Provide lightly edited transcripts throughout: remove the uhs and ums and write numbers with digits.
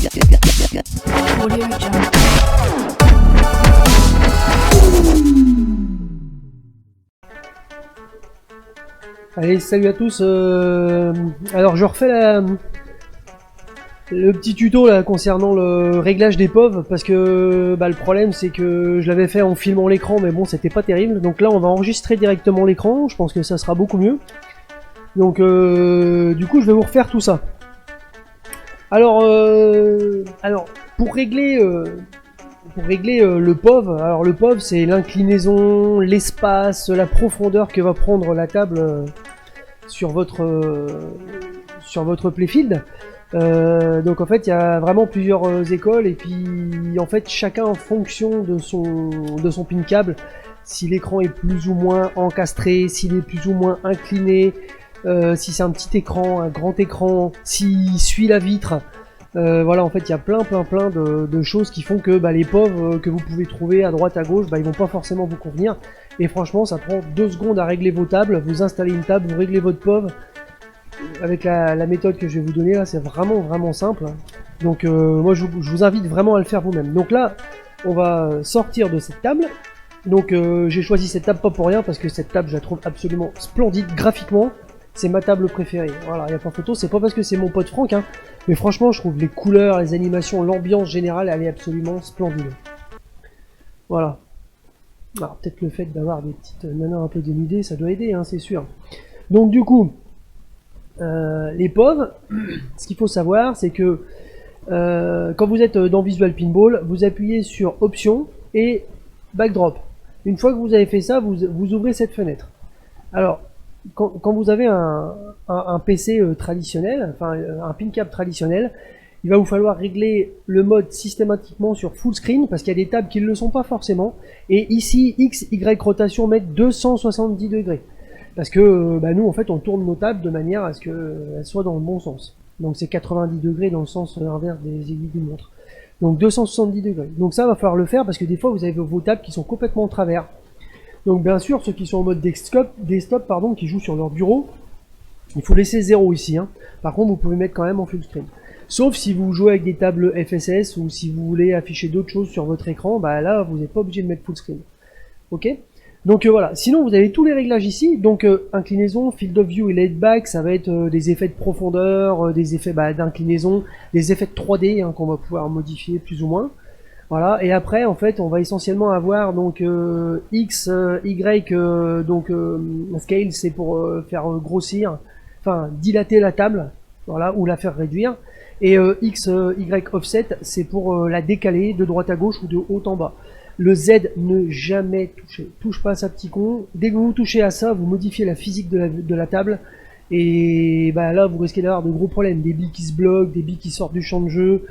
Audio Jungle. Allez, salut à tous. Alors je refais le petit tuto là concernant le réglage des POV parce que le problème c'est que je l'avais fait en filmant l'écran, mais bon, c'était pas terrible. Donc là on va enregistrer directement l'écran, je pense que ça sera beaucoup mieux. Donc du coup je vais vous refaire tout ça. Alors pour régler le POV, alors le POV c'est l'inclinaison, l'espace, la profondeur que va prendre la table sur votre playfield. Donc en fait il y a vraiment plusieurs écoles et puis en fait chacun en fonction de son pin câble, si l'écran est plus ou moins encastré, s'il est plus ou moins incliné, si c'est un petit écran, un grand écran, s'il suit la vitre. Voilà, en fait il y a plein de choses qui font que les POV que vous pouvez trouver à droite à gauche, ils vont pas forcément vous convenir. Et franchement ça prend 2 secondes à régler vos tables, vous installez une table, vous réglez votre POV. Avec la méthode que je vais vous donner là, c'est vraiment simple. Donc moi je vous invite vraiment à le faire vous-même. Donc là on va sortir de cette table. Donc j'ai choisi cette table pas pour rien, parce que cette table je la trouve absolument splendide graphiquement. C'est ma table préférée. Voilà, il n'y a pas photo, c'est pas parce que c'est mon pote Franck, hein, mais franchement je trouve les couleurs, les animations, l'ambiance générale, elle est absolument splendide. Voilà. Alors peut-être le fait d'avoir des petites nanas un peu dénudées, ça doit aider, hein, c'est sûr. Donc du coup, les POV, ce qu'il faut savoir, c'est que quand vous êtes dans Visual Pinball, vous appuyez sur Options et Backdrop. Une fois que vous avez fait ça, vous ouvrez cette fenêtre. Alors, quand vous avez un PC traditionnel, enfin un pin cap traditionnel, il va vous falloir régler le mode systématiquement sur full screen, parce qu'il y a des tables qui ne le sont pas forcément. Et ici, X, Y rotation mettent 270 degrés. Parce que nous en fait on tourne nos tables de manière à ce qu'elles soient dans le bon sens. Donc c'est 90 degrés dans le sens inverse des aiguilles d'une montre. Donc 270 degrés. Donc ça va falloir le faire parce que des fois vous avez vos tables qui sont complètement en travers. Donc bien sûr ceux qui sont en mode desktop, qui jouent sur leur bureau, il faut laisser 0 ici. Hein. Par contre vous pouvez mettre quand même en full screen. Sauf si vous jouez avec des tables FSS ou si vous voulez afficher d'autres choses sur votre écran, là vous n'êtes pas obligé de mettre full screen. Ok ? Donc voilà, sinon vous avez tous les réglages ici, donc inclinaison, field of view et laid back, ça va être des effets de profondeur, des effets d'inclinaison, des effets de 3D hein, qu'on va pouvoir modifier plus ou moins. Voilà, et après en fait on va essentiellement avoir donc X, Y, scale c'est pour faire grossir, enfin dilater la table, voilà, ou la faire réduire, et X, Y offset c'est pour la décaler de droite à gauche ou de haut en bas. Le Z, ne jamais toucher. Touche pas à ça, petit con. Dès que vous touchez à ça, vous modifiez la physique de la table. Et là, vous risquez d'avoir de gros problèmes. Des billes qui se bloquent, des billes qui sortent du champ de jeu,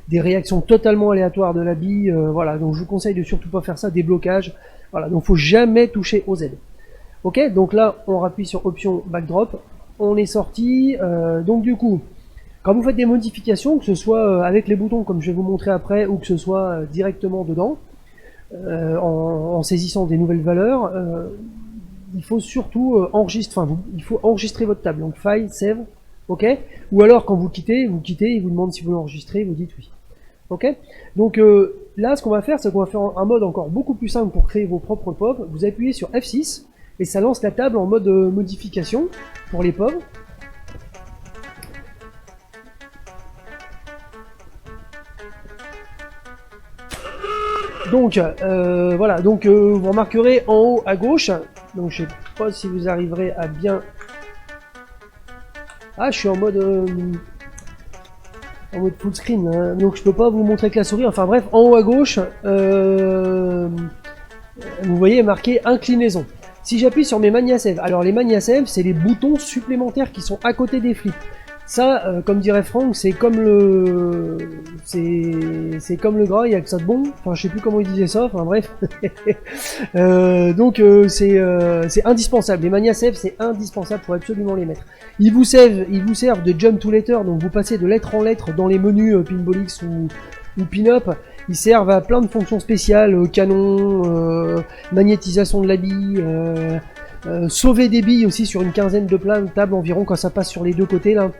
des réactions totalement aléatoires de la bille. Voilà, donc je vous conseille de surtout pas faire ça, des blocages. Voilà, donc faut jamais toucher au Z. Ok, donc là, on rappuie sur Option Backdrop. On est sorti. Donc du coup, quand vous faites des modifications, que ce soit avec les boutons, comme je vais vous montrer après, ou que ce soit directement dedans, en saisissant des nouvelles valeurs, il faut surtout il faut enregistrer votre table, donc file, save, ok, ou alors quand vous quittez, il vous demande si vous l'enregistrez, vous dites oui, ok. Donc là ce qu'on va faire, c'est qu'on va faire un mode encore beaucoup plus simple pour créer vos propres POV. Vous appuyez sur F6 et ça lance la table en mode modification pour les POV. Donc voilà, donc vous remarquerez en haut à gauche, donc je sais pas si vous arriverez à bien... Ah, je suis en mode full screen, hein, donc je peux pas vous montrer que la souris, enfin bref, en haut à gauche, vous voyez marqué inclinaison. Si j'appuie sur mes Magnasev, alors les Magnasev c'est les boutons supplémentaires qui sont à côté des flips. Ça, comme dirait Franck, c'est comme le gras, il y a que ça de bon. Enfin, je sais plus comment il disait ça. Enfin bref. Donc c'est indispensable. Les Magnasev, c'est indispensable, faut absolument les mettre. Ils vous servent de jump to letter, donc vous passez de lettre en lettre dans les menus Pinballix ou Pin-Up. Ils servent à plein de fonctions spéciales, canon, magnétisation de la bille. Sauver des billes aussi sur une quinzaine de tables environ quand ça passe sur les deux côtés là.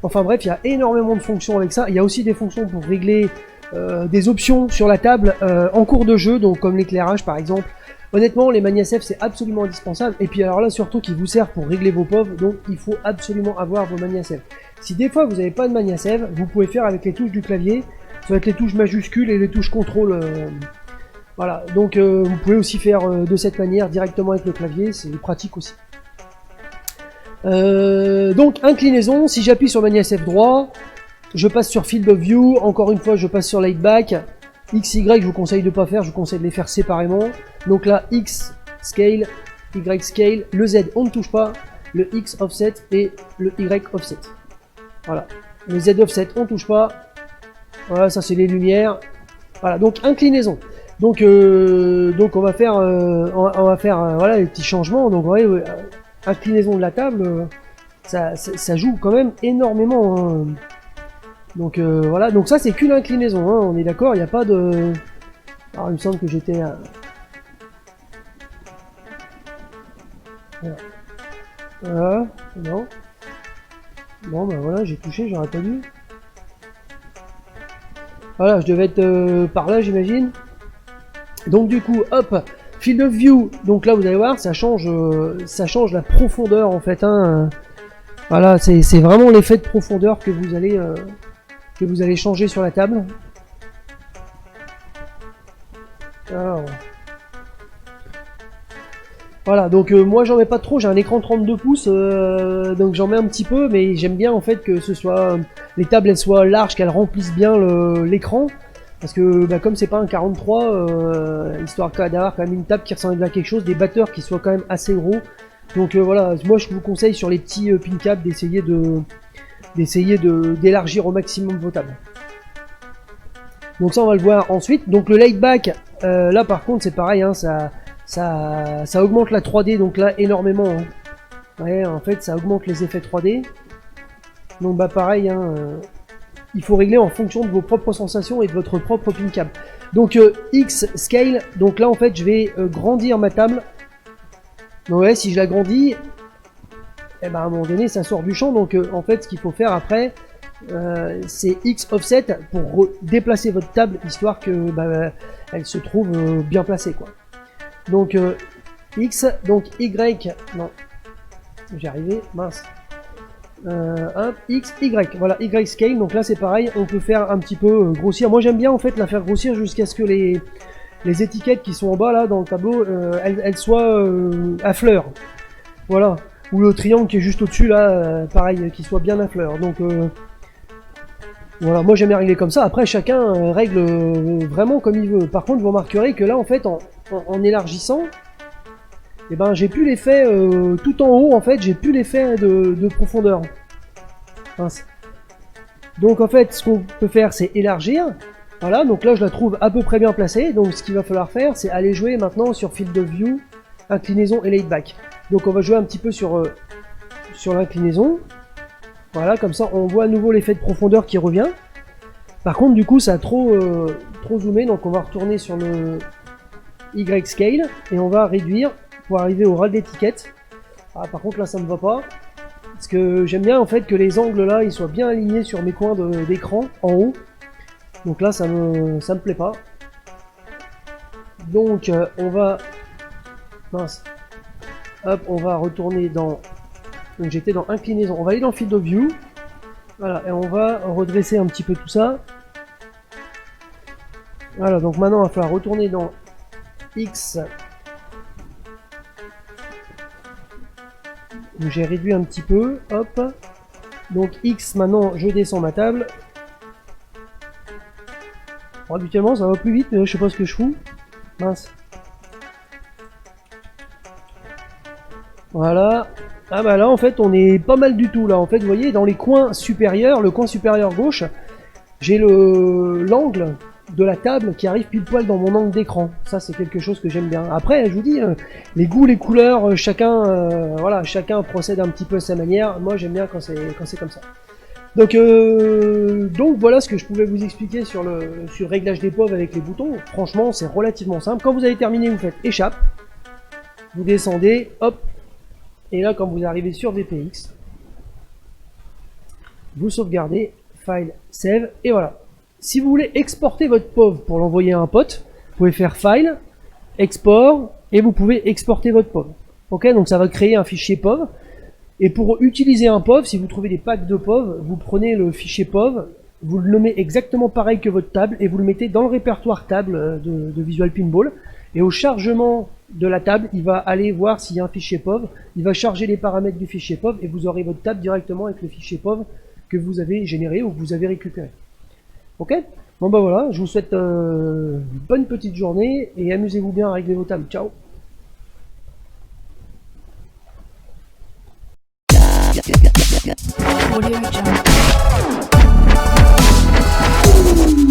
Enfin bref, il y a énormément de fonctions avec ça. Il y a aussi des fonctions pour régler des options sur la table en cours de jeu, donc comme l'éclairage par exemple. Honnêtement, les ManiaSave c'est absolument indispensable. Et puis alors là surtout qui vous sert pour régler vos POV, donc il faut absolument avoir vos ManiaSave. Si des fois vous n'avez pas de ManiaSave, vous pouvez faire avec les touches du clavier, ça va être les touches majuscules et les touches contrôle. Voilà, donc vous pouvez aussi faire de cette manière directement avec le clavier, c'est pratique aussi. Donc inclinaison, si j'appuie sur ManiaSave droit, je passe sur Field of View, encore une fois je passe sur Laid Back. X, Y je vous conseille de pas faire, je vous conseille de les faire séparément. Donc là X Scale, Y Scale, le Z on ne touche pas, le X Offset et le Y Offset. Voilà, le Z Offset on ne touche pas, voilà ça c'est les lumières. Voilà, donc inclinaison. Donc on va faire, voilà les petits changements. Donc ouais, inclinaison de la table, ça joue quand même énormément. Hein. Donc voilà, donc ça c'est qu'une inclinaison, hein, on est d'accord, il n'y a pas de... Alors il me semble que j'étais... Voilà, non. Bon bah voilà, j'ai touché, j'aurais pas dû. Voilà, je devais être par là j'imagine. Donc du coup, hop, Field of View, donc là vous allez voir, ça change la profondeur en fait. Hein. Voilà, c'est vraiment l'effet de profondeur que vous allez changer sur la table. Alors, voilà, donc moi j'en mets pas trop, j'ai un écran 32 pouces, donc j'en mets un petit peu, mais j'aime bien en fait que ce soit les tables elles soient larges, qu'elles remplissent bien l'écran, parce que bah, comme c'est pas un 43, histoire d'avoir quand même une table qui ressemble à quelque chose, des batteurs qui soient quand même assez gros. Donc voilà, moi je vous conseille sur les petits pin caps d'essayer d'élargir au maximum vos tables. Donc ça on va le voir ensuite. Donc le laid back, là par contre c'est pareil, hein, ça augmente la 3D donc là énormément. Hein. Ouais, en fait ça augmente les effets 3D. Donc bah pareil, hein, il faut régler en fonction de vos propres sensations et de votre propre pin cap. Donc X scale, donc là en fait je vais grandir ma table. Donc ouais, si je l'agrandis, eh ben, à un moment donné ça sort du champ, donc en fait ce qu'il faut faire après c'est X offset pour déplacer votre table histoire que bah, elle se trouve bien placée quoi. Donc X, donc Y, non, j'ai arrivé, mince, hop, X, Y, voilà, Y scale, donc là c'est pareil, on peut faire un petit peu grossir, moi j'aime bien en fait la faire grossir jusqu'à ce que les étiquettes qui sont en bas là dans le tableau, elles soient à fleur, voilà. Ou le triangle qui est juste au-dessus là, pareil, qui soit bien à fleur. Donc voilà, moi j'aime bien régler comme ça. Après chacun règle vraiment comme il veut. Par contre vous remarquerez que là en fait en élargissant, eh ben j'ai plus l'effet tout en haut en fait, j'ai plus l'effet de profondeur. Mince. Donc en fait ce qu'on peut faire c'est élargir. Voilà, donc là je la trouve à peu près bien placée. Donc ce qu'il va falloir faire c'est aller jouer maintenant sur Field of View, inclinaison et laid back. Donc on va jouer un petit peu sur l'inclinaison. Voilà, comme ça on voit à nouveau l'effet de profondeur qui revient. Par contre du coup ça a trop zoomé, donc on va retourner sur le Y scale et on va réduire pour arriver au ras de l'étiquette. Ah, par contre là ça ne va pas. Parce que j'aime bien en fait que les angles là ils soient bien alignés sur mes coins d'écran en haut. Donc là ça me plaît pas. Donc on va... Mince. Hop, on va retourner dans... Donc j'étais dans inclinaison. On va aller dans Field of View. Voilà, et on va redresser un petit peu tout ça. Voilà, donc maintenant il va falloir retourner dans X. Donc j'ai réduit un petit peu. Hop. Donc X, maintenant je descends ma table. Bon, habituellement ça va plus vite, mais je sais pas ce que je fous. Mince. Voilà. Ah bah là en fait on est pas mal du tout là. En fait vous voyez dans les coins supérieurs, le coin supérieur gauche, j'ai l'angle de la table qui arrive pile poil dans mon angle d'écran. Ça c'est quelque chose que j'aime bien. Après je vous dis, les goûts, les couleurs, chacun voilà, chacun procède un petit peu à sa manière. Moi j'aime bien quand c'est comme ça. Donc voilà ce que je pouvais vous expliquer sur le réglage des POV avec les boutons. Franchement c'est relativement simple. Quand vous avez terminé vous faites échappe, vous descendez, hop. Et là, quand vous arrivez sur VPX, vous sauvegardez, file, save, et voilà. Si vous voulez exporter votre POV pour l'envoyer à un pote, vous pouvez faire file, export, et vous pouvez exporter votre POV. Ok, donc ça va créer un fichier POV. Et pour utiliser un POV, si vous trouvez des packs de POV, vous prenez le fichier POV, vous le nommez exactement pareil que votre table, et vous le mettez dans le répertoire table de Visual Pinball. Et au chargement de la table, il va aller voir s'il y a un fichier POV, il va charger les paramètres du fichier POV, et vous aurez votre table directement avec le fichier POV que vous avez généré ou que vous avez récupéré. Ok? Bon bah voilà, je vous souhaite une bonne petite journée, et amusez-vous bien à régler vos tables. Ciao! Audio Jungle.